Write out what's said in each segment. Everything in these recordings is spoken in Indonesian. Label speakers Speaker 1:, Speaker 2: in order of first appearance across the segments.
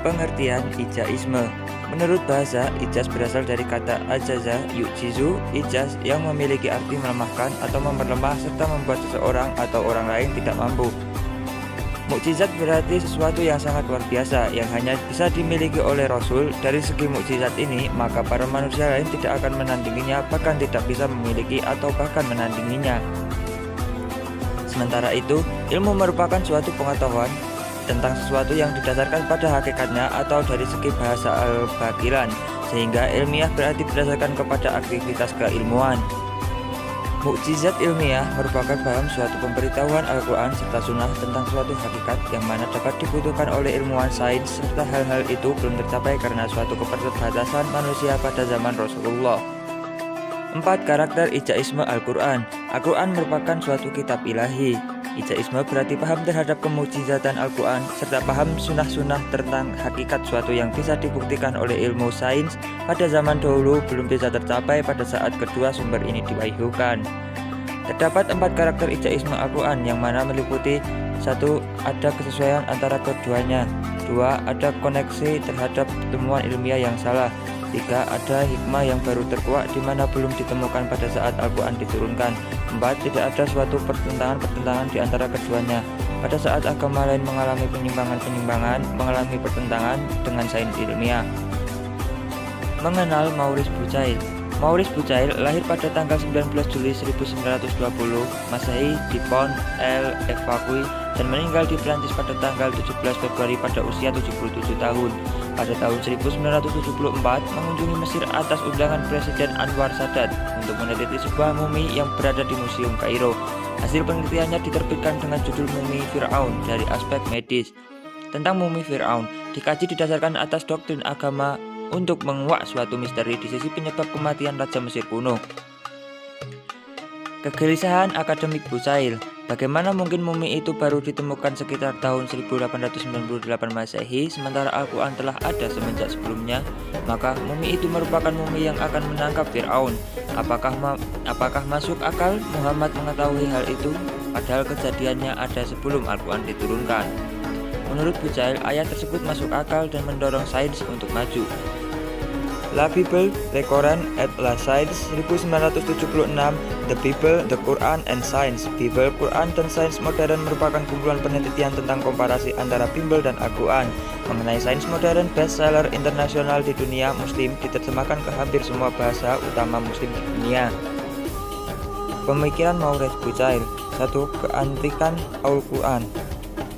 Speaker 1: Pengertian ijaizme. Menurut bahasa, ijaz berasal dari kata ajaza yujizu, ijaz yang memiliki arti melemahkan atau memperlemah serta membuat seseorang atau orang lain tidak mampu. Mukjizat berarti sesuatu yang sangat luar biasa yang hanya bisa dimiliki oleh Rasul. Dari segi mukjizat ini, maka para manusia lain tidak akan menandinginya, bahkan tidak bisa memiliki atau bahkan menandinginya. Sementara itu, ilmu merupakan suatu pengetahuan tentang sesuatu yang didasarkan pada hakikatnya atau dari segi bahasa al-bakilan, sehingga ilmiah berarti berdasarkan kepada aktivitas keilmuan. Mukjizat ilmiah merupakan paham suatu pemberitahuan Al-Quran serta sunnah tentang suatu hakikat yang mana dapat dibutuhkan oleh ilmuwan sains, serta hal-hal itu belum tercapai karena suatu keterbatasan manusia pada zaman Rasulullah. 4. Karakter ijaizme Al-Quran. Al-Quran merupakan suatu kitab ilahi. Ijaizme berarti paham terhadap kemukjizatan Al-Quran serta paham sunnah-sunnah tentang hakikat suatu yang bisa dibuktikan oleh ilmu sains pada zaman dahulu belum bisa tercapai pada saat kedua sumber ini diwahyukan. Terdapat 4 karakter ijaizme Al-Quran yang mana meliputi 1. Ada kesesuaian antara keduanya. 2. Ada koneksi terhadap temuan ilmiah yang salah. 3. Ada hikmah yang baru terkuak di mana belum ditemukan pada saat Al-Quran diturunkan. 4. Tidak ada suatu pertentangan di antara keduanya. Pada saat agama lain mengalami penyimpangan, mengalami pertentangan dengan sains ilmiah. Mengenal Maurice Bucaille. Maurice Bucaille lahir pada tanggal 19 Juli 1920 Masehi di Pont-l'Évêque dan meninggal di Prancis pada tanggal 17 Februari pada usia 77 tahun. Pada tahun 1974 mengunjungi Mesir atas undangan Presiden Anwar Sadat untuk meneliti sebuah mumi yang berada di Museum Kairo. Hasil penelitiannya diterbitkan dengan judul Mumi Fir'aun dari aspek medis. Tentang mumi Fir'aun dikaji didasarkan atas doktrin agama untuk menguak suatu misteri di sisi penyebab kematian Raja Mesir kuno. Kegelisahan akademik Bucaille. Bagaimana mungkin mumi itu baru ditemukan sekitar tahun 1898 Masehi sementara Al-Quran telah ada semenjak sebelumnya? Maka mumi itu merupakan mumi yang akan menangkap Fir'aun. Apakah masuk akal Muhammad mengetahui hal itu? Padahal kejadiannya ada sebelum Al-Quran diturunkan. Menurut Bucaille, ayat tersebut masuk akal dan mendorong sains untuk maju. La Bible, Le Coran et la Science 1976. The Bible, The Quran and Science. Bible, Quran, dan sains modern merupakan kumpulan penelitian tentang komparasi antara Bible dan Al-Quran. Mengenai sains modern, bestseller internasional di dunia muslim diterjemahkan ke hampir semua bahasa utama muslim di dunia. Pemikiran Maurice Bucaille. 1. Keantikan Al-Quran.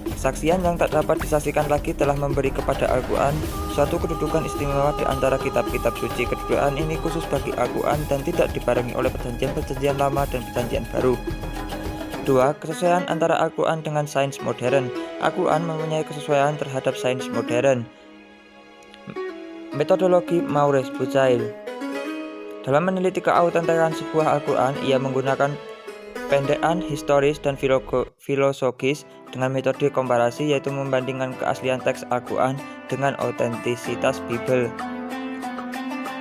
Speaker 1: Kesaksian yang tak dapat disaksikan lagi telah memberi kepada Al-Quran suatu kedudukan istimewa di antara kitab-kitab suci. Kedudukan ini khusus bagi Al-Quran dan tidak dibarengi oleh perjanjian-perjanjian lama dan perjanjian baru. 2. Kesesuaian antara Al-Quran dengan sains modern. Al-Quran mempunyai kesesuaian terhadap sains modern. Metodologi Maurice Bucaille. Dalam meneliti keautentikan sebuah Al-Quran, ia menggunakan pendekan historis dan filosofis dengan metode komparasi, yaitu membandingkan keaslian teks Al-Quran dengan autentisitas Bible.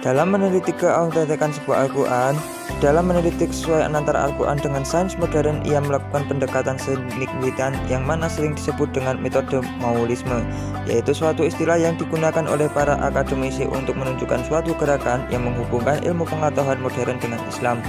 Speaker 1: Dalam meneliti keautentikan sebuah Al-Quran, dalam meneliti kesesuaian antara Al-Quran dengan sains modern, ia melakukan pendekatan signifikan yang mana sering disebut dengan metode Mauricisme, yaitu suatu istilah yang digunakan oleh para akademisi untuk menunjukkan suatu gerakan yang menghubungkan ilmu pengetahuan modern dengan Islam.